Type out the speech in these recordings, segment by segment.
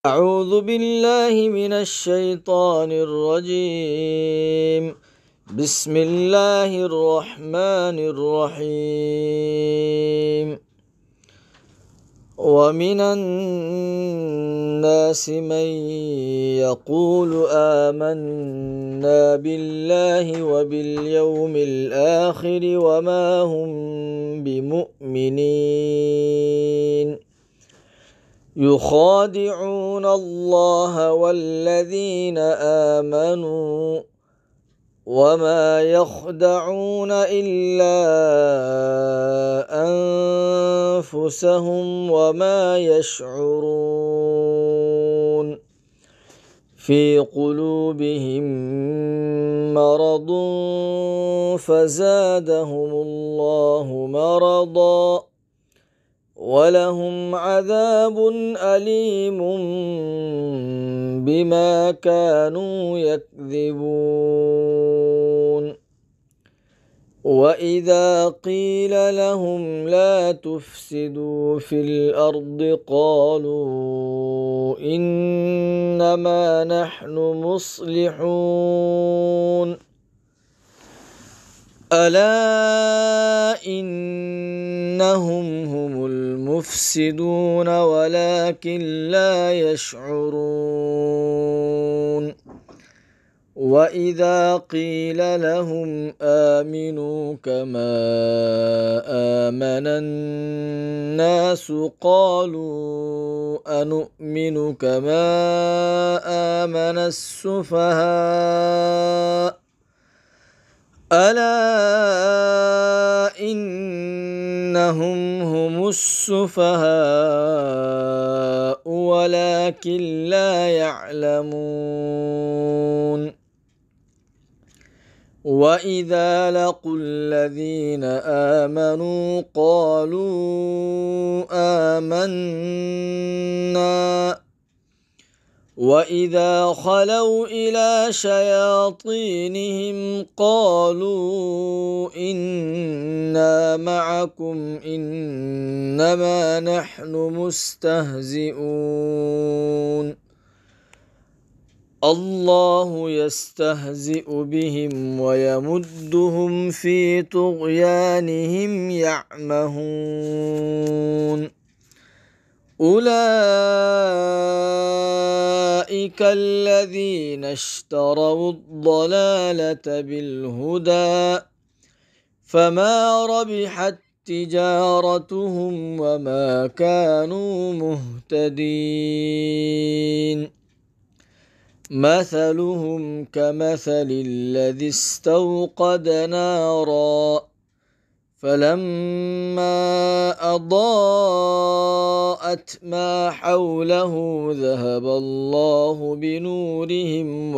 أعوذ بالله من الشيطان الرجيم. بسم الله الرحمن الرحيم. ومن الناس من يقول آمنا بالله وباليوم الآخر وما هم بمؤمنين يخادعون الله والذين آمنوا وما يخدعون إلا أنفسهم وما يشعرون. في قلوبهم مرض فزادهم الله مرضا ولهم عذاب أليم بما كانوا يكذبون. وإذا قيل لهم لا تفسدوا في الأرض قالوا إنما نحن مصلحون. ألا إنهم هم المفسدون ولكن لا يشعرون. وإذا قيل لهم آمنوا كما آمن الناس قالوا أنؤمن كما آمن السفهاء. ألا إنهم هم السفهاء ولكن لا يعلمون. وإذا لقوا الذين آمنوا قالوا آمنا وإذا خلوا إلى شياطينهم قالوا إنا معكم إنما نحن مستهزئون. الله يستهزئ بهم ويمدهم في طغيانهم يعمهون. أولئك الذين اشتروا الضلالة بالهدى فما ربحت تجارتهم وما كانوا مهتدين. مثلهم كمثل الذي استوقد نارا فلما أضاءت ما حوله ذهب الله بنورهم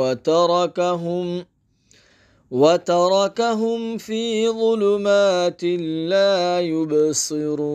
وتركهم في ظلمات لا يبصرون.